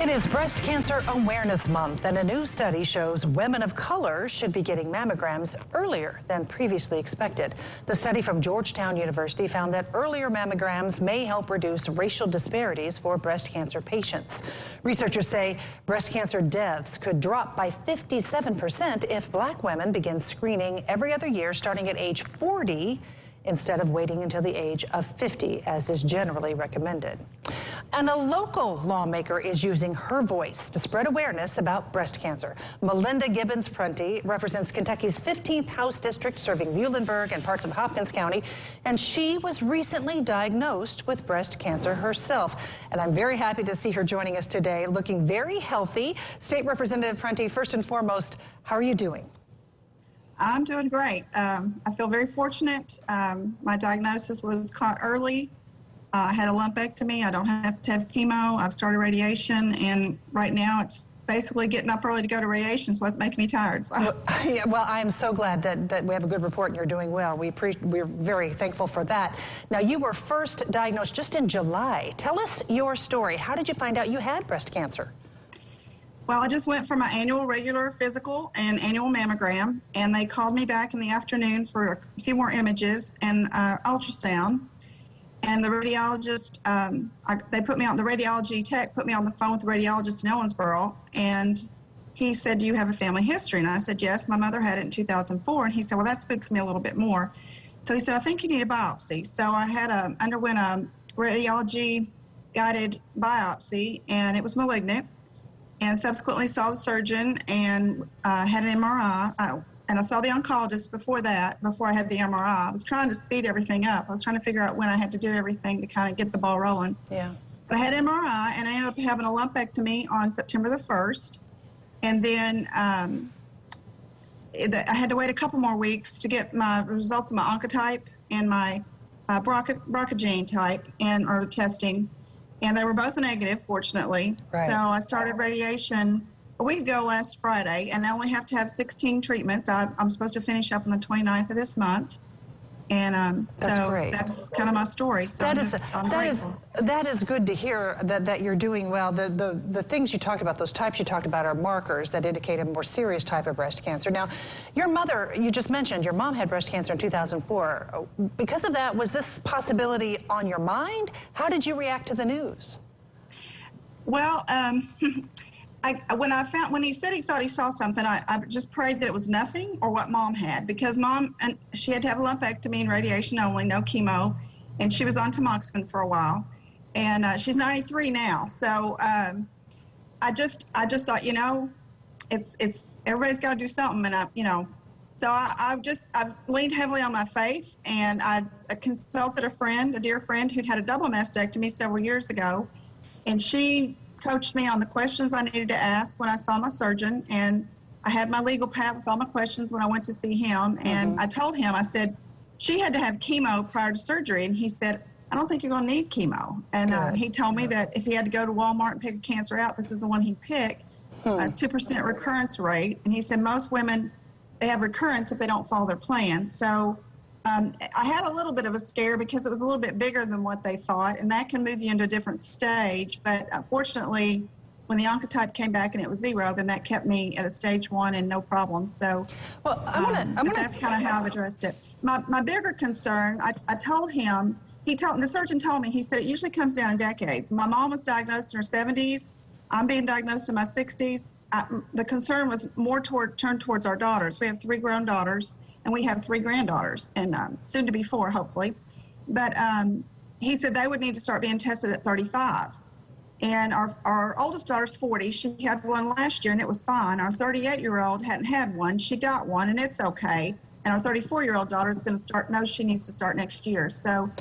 It is Breast Cancer Awareness Month, and a new study shows women of color should be getting mammograms earlier than previously expected. The study from Georgetown University found that earlier mammograms may help reduce racial disparities for breast cancer patients. Researchers say breast cancer deaths could drop by 57% if Black women begin screening every other year starting at age 40 instead of waiting until the age of 50, as is generally recommended. And a local lawmaker is using her voice to spread awareness about breast cancer. Melinda Gibbons-Prunty represents Kentucky's 15th House District, serving Muhlenberg and parts of Hopkins County, and she was recently diagnosed with breast cancer herself. And I'm very happy to see her joining us today, looking very healthy. State Representative Prunty, first and foremost, how are you doing? I'm doing great. I feel very fortunate. My diagnosis was caught early. I had a lumpectomy. I don't have to have chemo. I've started radiation, and right now it's basically getting up early to go to radiation is what's making me tired. So. Well, I'm so glad that we have a good report and you're doing well. We're very thankful for that. Now, you were first diagnosed just in July. Tell us your story. How did you find out you had breast cancer? Well, I just went for my annual regular physical and annual mammogram, and they called me back in the afternoon for a few more images and ultrasound. And the radiologist, they put me on, the radiology tech put me on the phone with the radiologist in Ellensboro, and he said, "Do you have a family history?" And I said, "Yes, my mother had it in 2004. And he said, "Well, that spooks me a little bit more." So he said, "I think you need a biopsy." So I had underwent a radiology-guided biopsy, and it was malignant. And subsequently saw the surgeon and had an MRI. And I saw the oncologist before that, before I had the MRI. I was trying to speed everything up. I was trying to figure out when I had to do everything to kind of get the ball rolling. Yeah. But I had MRI, and I ended up having a lumpectomy on September the 1st. And then I had to wait a couple more weeks to get my results of my oncotype and my BRCA gene type or testing. And they were both negative, fortunately. Right. So I started radiation a week ago last Friday, and I only have to have 16 treatments. I'm supposed to finish up on the 29th of this month. And that's so great. That's kind of my story. So that is good to hear that you're doing well. The things you talked about, those types you talked about, are markers that indicate a more serious type of breast cancer. Now, your mother, you just mentioned, your mom had breast cancer in 2004. Because of that, was this possibility on your mind? How did you react to the news? Well, when he said he thought he saw something, I just prayed that it was nothing or what Mom had, because Mom, and she had to have a lumpectomy and radiation only, no chemo, and she was on tamoxifen for a while, and she's 93 now. So I just thought, you know, it's everybody's got to do something, and so I've leaned heavily on my faith, and I consulted a dear friend who'd had a double mastectomy several years ago, and she coached me on the questions I needed to ask when I saw my surgeon, and I had my legal pad with all my questions when I went to see him, and I told him, I said, she had to have chemo prior to surgery, and he said, "I don't think you're going to need chemo." And he told me that if he had to go to Walmart and pick a cancer out, this is the one he'd pick. It's 2% recurrence rate, and he said most women, they have recurrence if they don't follow their plan. So I had a little bit of a scare because it was a little bit bigger than what they thought, and that can move you into a different stage. But unfortunately, when the oncotype came back and it was 0, then that kept me at a stage 1 and no problem. So well, that's kind of how I've addressed it. My bigger concern, I told him, the surgeon told me, he said it usually comes down in decades. My mom was diagnosed in her 70s. I'm being diagnosed in my 60s. The concern was more turned towards our daughters. We have 3 grown daughters, and we have 3 granddaughters, and soon to be 4, hopefully. But he said they would need to start being tested at 35. And our oldest daughter's 40. She had one last year, and it was fine. Our 38-year-old hadn't had one. She got one, and it's okay. And our 34-year-old daughter is going to knows she needs to start next year. So,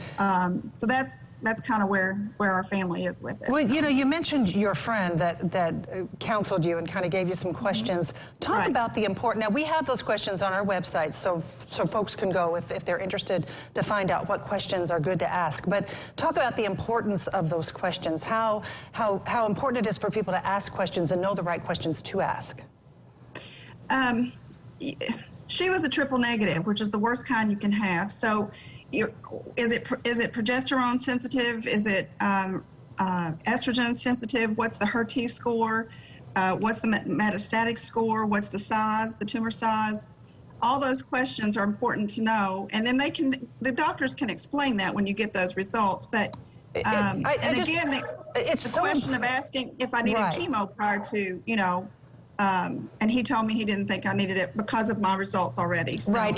so that's kind of where our family is with it. Well, you know, you mentioned your friend that counseled you and kind of gave you some questions. Talk about the important. Now, we have those questions on our website, so folks can go if they're interested to find out what questions are good to ask. But talk about the importance of those questions. How important it is for people to ask questions and know the right questions to ask. She was a triple negative, which is the worst kind you can have. So, is it progesterone sensitive? Is it estrogen sensitive? What's the HER2 score? What's the metastatic score? What's the size, the tumor size? All those questions are important to know, and then the doctors can explain that when you get those results. But it's the question of asking if I needed chemo prior to, and he told me he didn't think I needed it because of my results already. So. Right.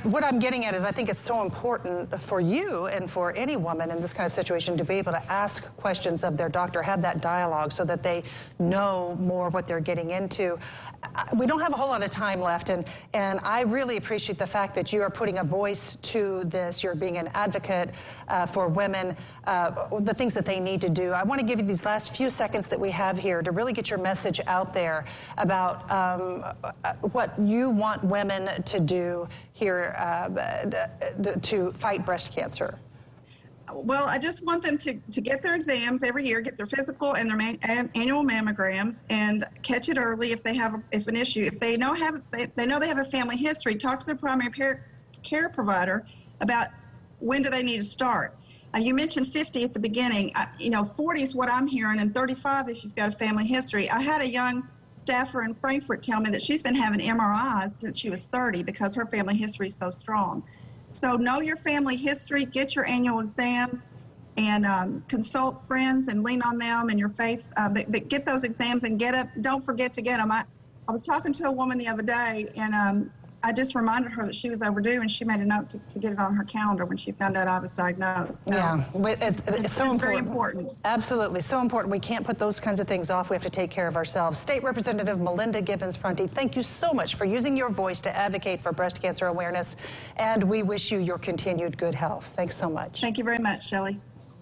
What I'm getting at is I think it's so important for you and for any woman in this kind of situation to be able to ask questions of their doctor, have that dialogue so that they know more what they're getting into. We don't have a whole lot of time left, and I really appreciate the fact that you are putting a voice to this. You're being an advocate for women, the things that they need to do. I want to give you these last few seconds that we have here to really get your message out there about what you want women to do here to fight breast cancer. Well, I just want them to get their exams every year, get their physical and their annual mammograms, and catch it early if they have an issue. If they know they have a family history, talk to their primary care provider about when do they need to start. You mentioned 50 at the beginning. 40 is what I'm hearing, and 35 if you've got a family history. I had a young staffer in Frankfurt tell me that she's been having MRIs since she was 30 because her family history is so strong. So know your family history, get your annual exams, and consult friends and lean on them and your faith. But get those exams and don't forget to get them. I was talking to a woman the other day, and I just reminded her that she was overdue, and she made a note to get it on her calendar when she found out I was diagnosed. So yeah, it's so important. Very important. Absolutely, so important. We can't put those kinds of things off. We have to take care of ourselves. State Representative Melinda Gibbons-Prunty, thank you so much for using your voice to advocate for breast cancer awareness, and we wish you your continued good health. Thanks so much. Thank you very much, Shelley.